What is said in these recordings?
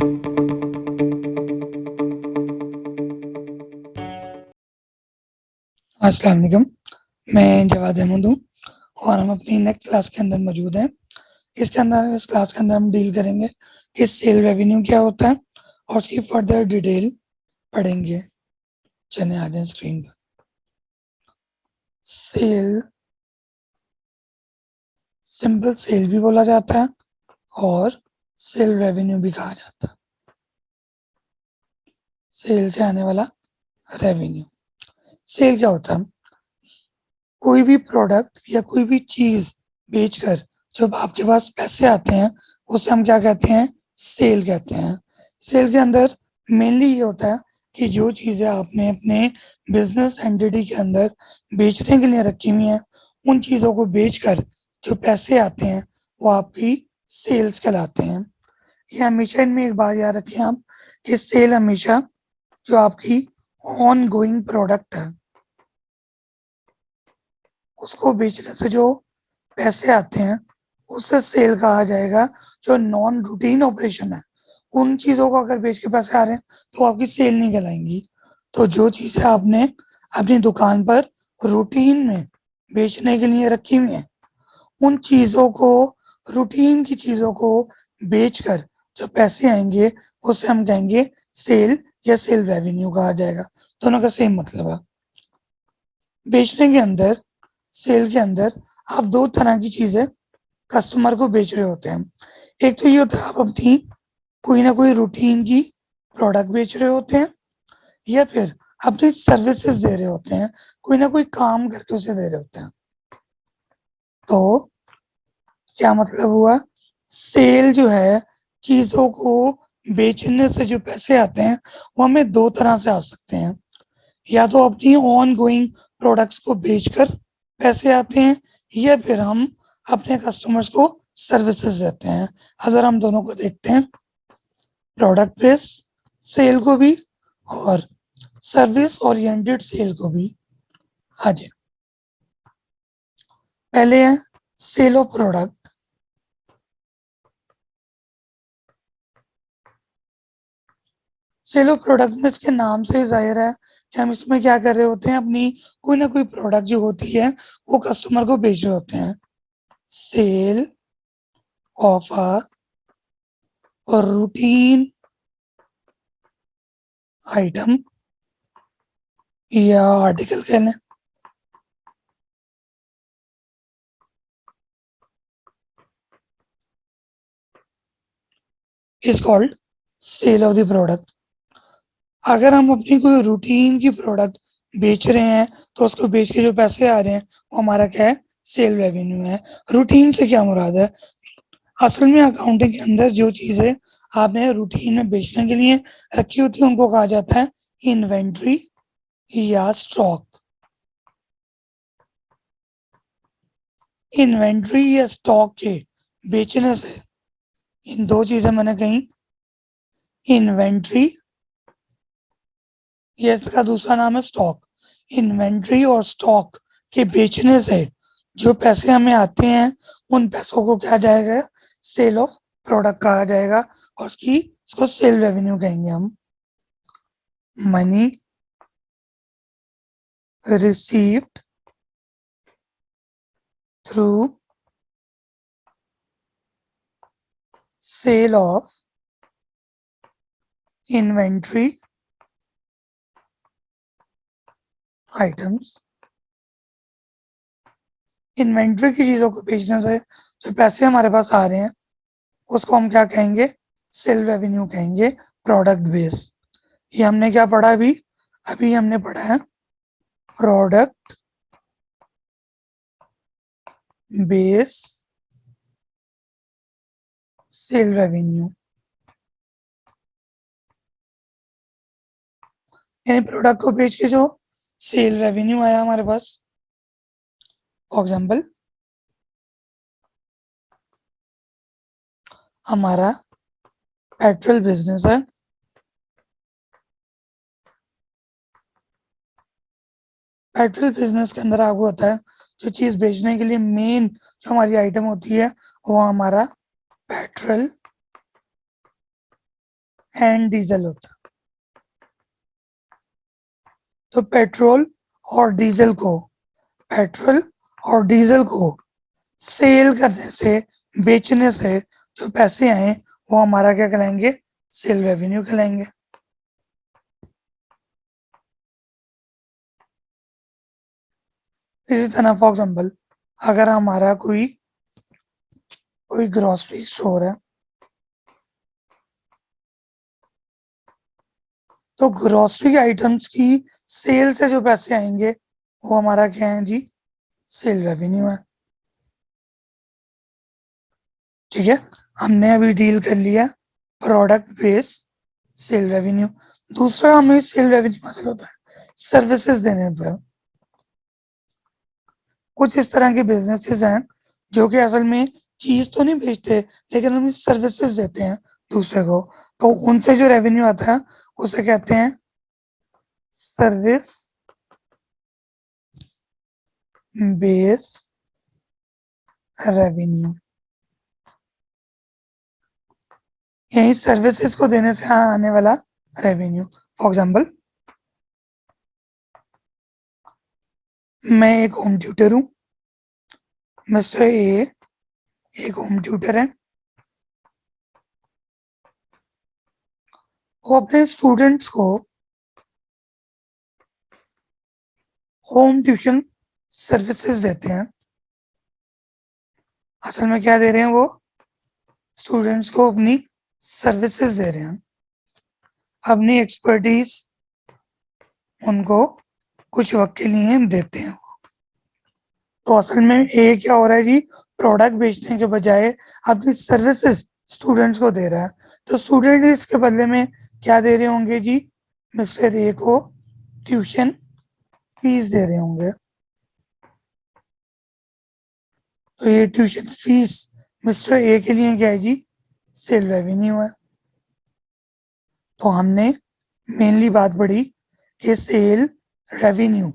अस्सलाम वालेकुम, मैं जवाद अहमद हूँ और हम अपनी नेक्स्ट क्लास के अंदर मौजूद हैं। इस क्लास के अंदर हम डील करेंगे कि सेल रेवेन्यू क्या होता है और उसकी फर्दर डिटेल पढ़ेंगे। चलें आ जाएं स्क्रीन पर। सेल, सिंपल सेल भी बोला जाता है और सेल रेवेन्यू भी कहा जाता है। सेल से आने वाला रेवेन्यू। सेल क्या होता है? कोई भी प्रोडक्ट या कोई भी चीज़ बेचकर जब आपके पास पैसे आते हैं, उसे हम क्या कहते हैं? सेल कहते हैं। सेल के अंदर मेनली ये होता है कि जो चीज़ें आपने अपने बिजनेस एंटिटी के अंदर बेचने के लिए रखी हुई हैं, उन चीज़ों को बेचकर जो पैसे आते हैं, वो आपकी सेल्स कहलाते हैं। ये हमेशा इनमें एक बात याद रखें आप कि सेल हमेशा जो आपकी ऑन गोइंग प्रोडक्ट है, उसको बेचने से जो पैसे आते हैं, उसे सेल कहा जाएगा। जो नॉन रूटीन ऑपरेशन है, उन चीज़ों को अगर बेच के पैसे आ रहे हैं, तो आपकी सेल नहीं कहलाएंगी। तो जो चीज़ें आपने अपनी दुकान पर रूटीन में बेचने के लिए रखी हुई हैं, उन चीज़ों को, रूटीन की चीज़ों को बेचकर जो पैसे आएँगे, उसे हम कहेंगे सेल या सेल रेवेन्यू कहा जाएगा। दोनों का सेम मतलब है। बेचने के अंदर, सेल के अंदर आप 2 तरह की चीज़ें कस्टमर को बेच रहे होते हैं। एक तो ये होता है आप अपनी कोई ना कोई रूटीन की प्रोडक्ट बेच रहे होते हैं या फिर अपनी सर्विसेज दे रहे होते हैं, कोई ना कोई काम करके उसे दे रहे होते हैं। तो क्या मतलब हुआ? सेल जो है, चीज़ों को बेचने से जो पैसे आते हैं, वो हमें 2 तरह से आ सकते हैं। या तो अपनी ऑन गोइंग प्रोडक्ट्स को बेचकर पैसे आते हैं या फिर हम अपने कस्टमर्स को सर्विसेज देते हैं। अगर हम दोनों को देखते हैं, प्रोडक्ट बेस्ड सेल को भी और सर्विस ओरिएंटेड सेल को भी। हाँ जी, पहले है sale of product. Sale of product में इसके नाम से ही ज़ाहिर है कि हम इसमें क्या कर रहे होते हैं, अपनी कोई ना कोई प्रोडक्ट जो होती है, वो कस्टमर को बेच रहे होते हैं। Sale of a routine item या आर्टिकल कह लें। Is called sale of the product. अगर हम अपनी कोई रूटीन की प्रोडक्ट बेच रहे हैं, तो उसको बेच के जो पैसे आ रहे हैं, वो हमारा क्या है? सेल रेवेन्यू है। रूटीन से क्या मुराद है? असल में अकाउंटिंग के अंदर जो चीज़ें आपने रूटीन में बेचने के लिए रखी होती है, उनको कहा जाता है इन्वेंट्री या स्टॉक। इन्वेंट्री या स्टॉक के बेचने से, इन 2 चीज़ें मैंने कही, इन्वेंट्री, ये इसका दूसरा नाम है स्टॉक। इन्वेंट्री और स्टॉक के बेचने से जो पैसे हमें आते हैं, उन पैसों को क्या जाएगा? सेल ऑफ प्रोडक्ट कहा जाएगा और इसको सेल रेवेन्यू कहेंगे हम। Money received through sale of inventory items. Inventory की चीज़ों को बेचने से जो पैसे हमारे पास आ रहे हैं, उसको हम क्या कहेंगे? सेल रेवेन्यू कहेंगे। प्रोडक्ट बेस, ये हमने क्या पढ़ा अभी? अभी हमने पढ़ा है प्रोडक्ट बेस सेल रेवेन्यू। यानी प्रोडक्ट को बेच के जो सेल रेवेन्यू आया हमारे पास। फॉर एग्जांपल, हमारा पेट्रोल बिजनेस है। पेट्रोल बिजनेस के अंदर आपको होता है, जो चीज़ बेचने के लिए मेन जो हमारी आइटम होती है, वो हमारा पेट्रोल एंड डीजल होता है। तो पेट्रोल और डीजल को सेल करने से, बेचने से जो पैसे आए वो हमारा क्या कहलाएंगे? सेल रेवेन्यू कहलाएंगे। इसी तरह फॉर एग्जाम्पल अगर हमारा कोई ग्रोसरी स्टोर है, तो ग्रोसरी आइटम्स की सेल से जो पैसे आएंगे वो हमारा क्या है जी? सेल रेवेन्यू है। ठीक है, हमने अभी डील कर लिया प्रोडक्ट बेस सेल रेवेन्यू। दूसरा हमें सेल रेवेन्यू हासिल होता है सर्विसेज देने पर। कुछ इस तरह के बिजनेसेस हैं जो कि असल में चीज तो नहीं बेचते, लेकिन हम सर्विसेज देते हैं दूसरे को, तो उनसे जो रेवेन्यू आता है उसे कहते हैं सर्विस बेस रेवेन्यू। यही सर्विसेज को देने से आने वाला रेवेन्यू। फॉर एग्जाम्पल मैं एक होम ट्यूटर हूँ, मिस्टर ए एक होम ट्यूटर है, वो अपने स्टूडेंट्स को होम ट्यूशन सर्विसेज देते हैं। असल में क्या दे रहे हैं? वो स्टूडेंट्स को अपनी सर्विसेज दे रहे हैं, अपनी एक्सपर्टीज उनको कुछ वक्त के लिए देते हैं। तो असल में ये क्या हो रहा है जी? प्रोडक्ट बेचने के बजाय अपनी सर्विसेज स्टूडेंट्स को दे रहा है। तो स्टूडेंट इसके बदले में क्या दे रहे होंगे जी? मिस्टर ए को ट्यूशन फीस दे रहे होंगे। तो ये ट्यूशन फीस मिस्टर ए के लिए क्या है जी? सेल रेवेन्यू है। तो हमने मेनली बात पढ़ी कि सेल रेवेन्यू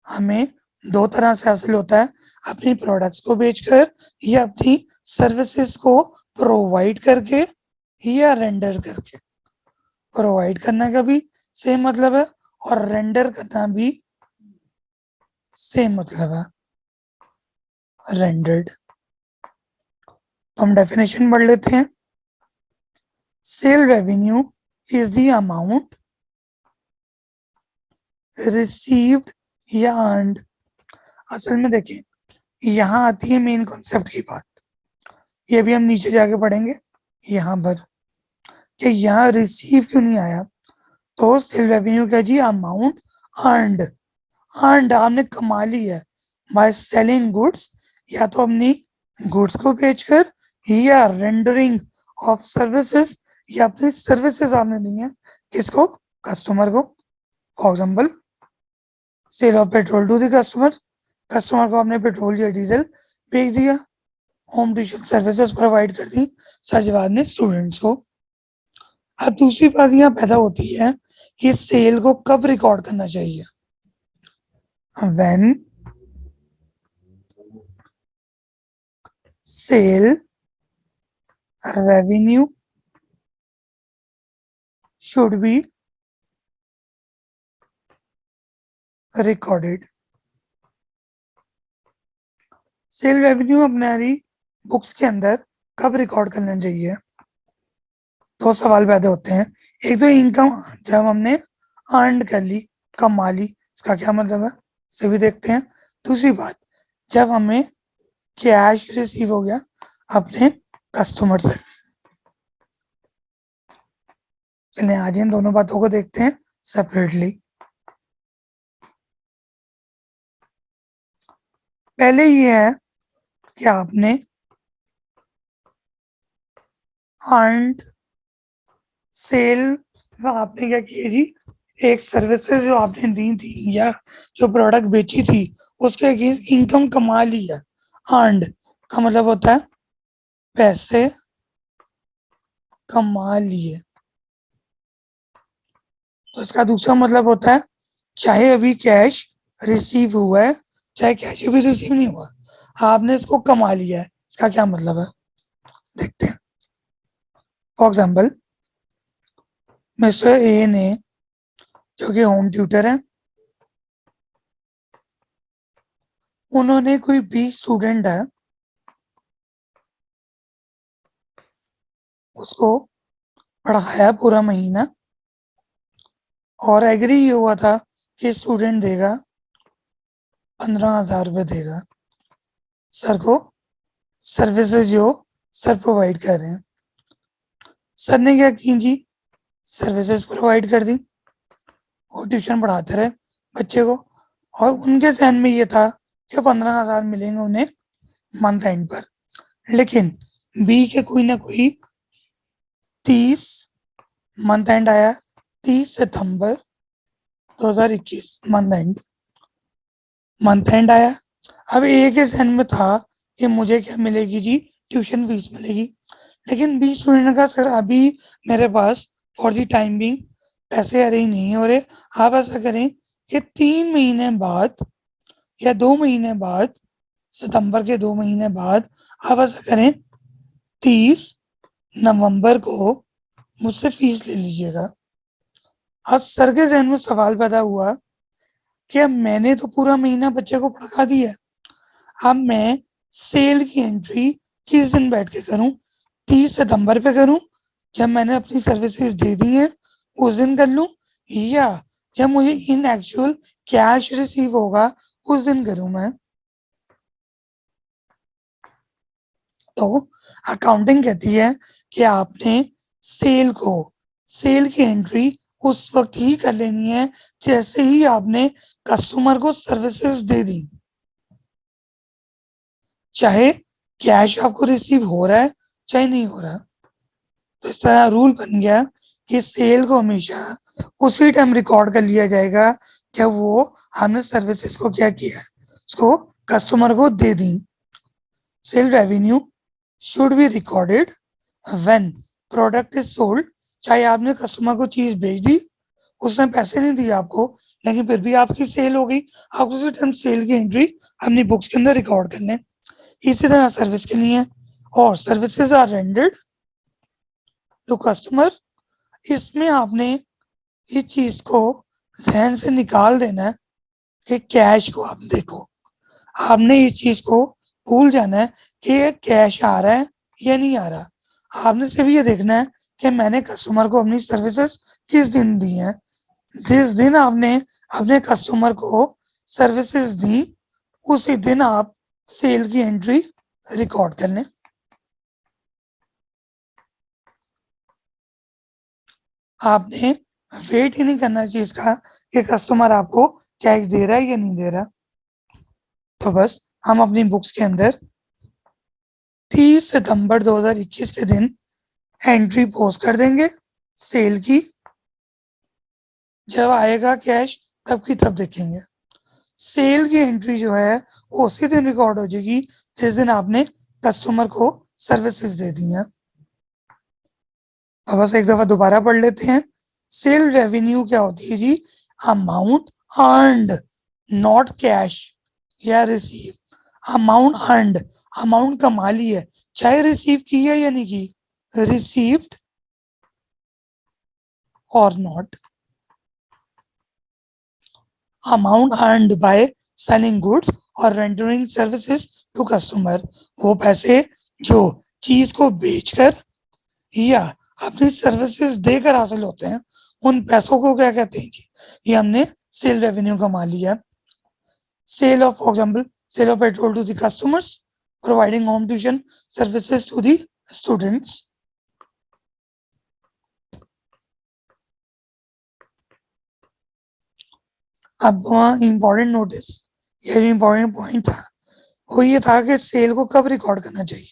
हमें दो तरह से हासिल होता है, अपनी प्रोडक्ट्स को बेचकर या अपनी सर्विसेज को प्रोवाइड करके या रेंडर करके। प्रोवाइड करने का भी सेम मतलब है और रेंडर करना भी सेम मतलब है, रेंडर्ड। तो हम डेफिनेशन पढ़ लेते हैं। Sale revenue is the amount received या अर्नड। असल में देखिए, यहाँ आती है मेन कॉन्सेप्ट की बात, ये भी हम नीचे जाके पढ़ेंगे यहाँ पर कि यहाँ रिसीव क्यों नहीं आया। तो सेल रेवेन्यू का जी अमाउंट अर्नड, हमने कमा ली है बाय सेलिंग गुड्स, या तो अपनी गुड्स को बेचकर या रेंडरिंग ऑफ सर्विसेज, या अपनी सर्विसेज आपने दी है किसको? कस्टमर को। For example sale of petrol to the customer, customer को आपने पेट्रोल या डीजल बेच दिया। होम ट्यूशन सर्विसेज प्रोवाइड कर दी सरजवाद ने स्टूडेंट्स को। अब दूसरी बात यहाँ पैदा होती है कि सेल को कब रिकॉर्ड करना चाहिए? When sale revenue should be recorded. Sale revenue हमारी बुक्स के अंदर कब रिकॉर्ड करना चाहिए? दो सवाल पैदा होते हैं। एक तो इनकम जब हमने अर्न कर ली, कमा ली, इसका क्या मतलब है से भी देखते हैं। दूसरी बात, जब हमें कैश रिसीव हो गया अपने कस्टमर से। चलिए आज इन दोनों बातों को देखते हैं सेपरेटली। पहले ये है कि आपने अर्नड सेल, आपने क्या किया जी? एक सर्विसेज जो आपने दी थी या जो प्रोडक्ट बेची थी उसके अगेंस्ट इनकम कमा ली है। अर्नड का मतलब होता है पैसे कमा लिए। तो इसका दूसरा मतलब होता है चाहे अभी कैश रिसीव हुआ है, चाहे कैश अभी रिसीव नहीं हुआ, आपने इसको कमा लिया है। इसका क्या मतलब है देखते हैं। फॉर एग्जाम्पल मिस्टर ए ने, जो कि होम ट्यूटर है, उन्होंने कोई 20 स्टूडेंट है उसको पढ़ाया पूरा महीना, और एग्री ये हुआ था कि स्टूडेंट देगा 15,000 रुपये देगा सर को, सर्विसेज जो सर प्रोवाइड कर रहे हैं। सर ने क्या की जी, सर्विसेज प्रोवाइड कर दी, वो ट्यूशन पढ़ाते रहे बच्चे को, और उनके जहन में ये था कि 15,000 मिलेंगे उन्हें मंथ एंड पर। लेकिन बी के कोई ना कोई 30 मंथ एंड आया, 30 सितंबर 2021 मंथ एंड आया। अब ए के जहन में था कि मुझे क्या मिलेगी जी, ट्यूशन फीस मिलेगी। लेकिन बी स्टूडेंट ने कहा सर अभी मेरे पास फॉर द टाइम बिंग पैसे अरेंज नहीं हो रहे, आप ऐसा करें कि 3 महीने बाद या 2 महीने बाद, सितंबर के 2 महीने बाद आप ऐसा करें 30 नवंबर को मुझसे फीस ले लीजिएगा। अब सर के जहन में सवाल पैदा हुआ कि अब मैंने तो पूरा महीना बच्चे को पढ़ा दिया, अब मैं सेल की एंट्री किस दिन बैठ के करूं, 30 सितंबर पे करूं जब मैंने अपनी सर्विसेज दे दी हैं उस दिन कर लूं, या जब मुझे इन एक्चुअल कैश रिसीव होगा उस दिन करूं मैं। तो अकाउंटिंग कहती है कि आपने सेल की एंट्री उस वक्त ही कर लेनी है जैसे ही आपने कस्टमर को सर्विसेज दे दी, चाहे कैश आपको रिसीव हो रहा है चाहे नहीं हो रहा। तो इस तरह रूल बन गया कि सेल को हमेशा उसी टाइम रिकॉर्ड कर लिया जाएगा जब वो हमने सर्विसेज को क्या किया, उसको कस्टमर को दे दी। Sale revenue should be recorded when product is sold, चाहे आपने कस्टमर को चीज भेज दी, उसने पैसे नहीं दिए आपको, लेकिन फिर भी आपकी सेल हो गई, आप उसी टाइम सेल की एंट्री अपनी बुक्स के अंदर रिकॉर्ड कर लें। इसी तरह सर्विस के लिए, और services are rendered to customer, इसमें आपने इस चीज को जहन से निकाल देना है कि कैश को आप देखो, आपने इस चीज को भूल जाना है कि ये कैश आ रहा है या नहीं आ रहा। आपने सिर्फ ये देखना है कि मैंने कस्टमर को अपनी सर्विसेज किस दिन दी हैं, जिस दिन आपने अपने कस्टमर को सर्विसेज दी उसी दिन आप सेल की एंट्री रिकॉर्ड कर लें। आपने वेट ही नहीं करना चाहिए इसका कि कस्टमर आपको कैश दे रहा है या नहीं दे रहा। तो बस हम अपनी बुक्स के अंदर 30 सितंबर 2021 के दिन एंट्री पोस्ट कर देंगे सेल की, जब आएगा कैश तब की तब देखेंगे। सेल की एंट्री जो है वो उसी दिन रिकॉर्ड हो जाएगी जिस दिन आपने कस्टमर को सर्विसेज दे दी हैं। अब बस एक दफा दोबारा पढ़ लेते हैं। सेल रेवेन्यू क्या होती है जी, अमाउंट अर्नड नॉट कैश या रिसीव, अमाउंट अर्नड, अमाउंट कमा ली है चाहे रिसीव की है या नहीं की, रिसीव्ड और not, amount earned by selling goods और रेंडरिंग सर्विसेज टू कस्टमर, वो पैसे जो चीज को बेचकर या अपनी सर्विसेज देकर हासिल होते हैं, उन पैसों को क्या कहते हैं जी, ये हमने सेल रेवेन्यू कमा लिया। Sale of, for example, sale of petrol to the customers, providing home tuition services to the students. अब वहाँ इंपॉर्टेंट नोटिस, ये जो इंपॉर्टेंट पॉइंट था वो ये था कि सेल को कब रिकॉर्ड करना चाहिए,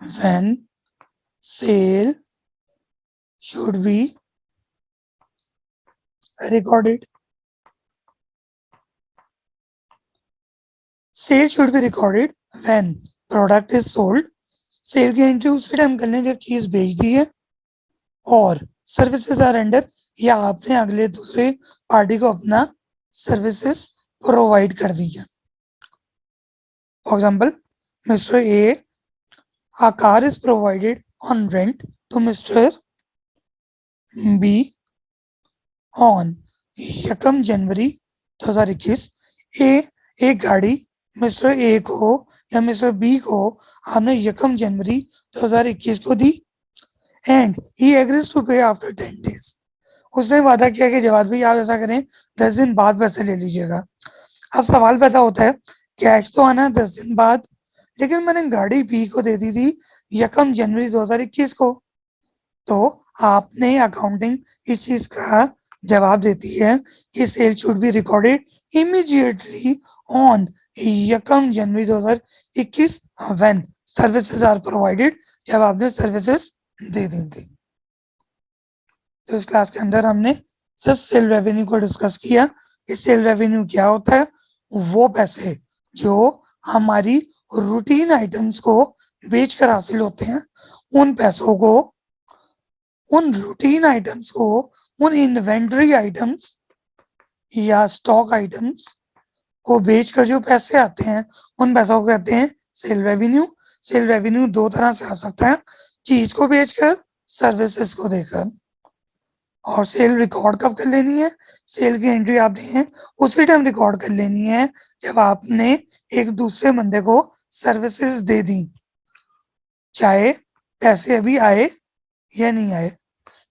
when sale should be recorded, sale should be recorded when product is sold, sale की एंट्री उसी टाइम करनी है जब चीज बेच दी है, और सर्विसेज आर रेंडर, या आपने अगले दूसरे पार्टी को अपना सर्विसेज प्रोवाइड कर दी है। For example, mister A A car is provided on rent to Mr. B on 1 January 2021। एक गाड़ी मिस्टर ए को या मिस्टर बी को हमने 1 जनवरी 2021 को दी एंड ही एग्रीज टू पे आफ्टर 10 days। उसने वादा किया कि जवाब भी आप ऐसा करें 10 दिन बाद पैसे ले लीजिएगा। अब सवाल पैदा होता है कैश तो आना है 10 दिन बाद, लेकिन मैंने गाड़ी बी को दे दी थी 1 जनवरी 2021 को। तो आपने अकाउंटिंग इस चीज का जवाब देती है कि sale should be recorded immediately on 1 January 2021 when services are provided, जब आपने सर्विसेज दे दी थी। तो इस क्लास के अंदर हमने सिर्फ सेल रेवेन्यू को डिस्कस किया कि सेल रेवेन्यू क्या होता है। वो पैसे जो हमारी रूटीन आइटम्स को बेचकर हासिल होते हैं, उन पैसों को, उन रूटीन आइटम्स को, उन इन्वेंटरी आइटम्स या स्टॉक आइटम्स को बेचकर जो पैसे आते हैं, उन पैसों को कहते हैं सेल रेवेन्यू। सेल रेवेन्यू दो तरह से आ सकता है, चीज को बेचकर, सर्विसेज को देकर। और सेल रिकॉर्ड कब कर लेनी है? सेल की एंट्री आपने है उसी टाइम रिकॉर्ड कर लेनी है जब आपने एक दूसरे बंदे को सर्विसेज दे दी, चाहे पैसे अभी आए या नहीं आए।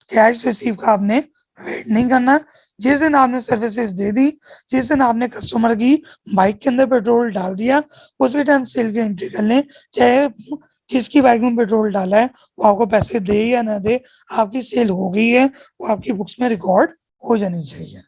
कैश रिसीव का आपने वेट नहीं करना। जिस दिन आपने सर्विसेज दे दी, जिस दिन आपने कस्टमर की बाइक के अंदर पेट्रोल डाल दिया, उसी टाइम सेल की एंट्री कर लें। चाहे जिसकी बाइक में पेट्रोल डाला है वो आपको पैसे दे या ना दे, आपकी सेल हो गई है, वो आपकी बुक्स में रिकॉर्ड हो जानी चाहिए।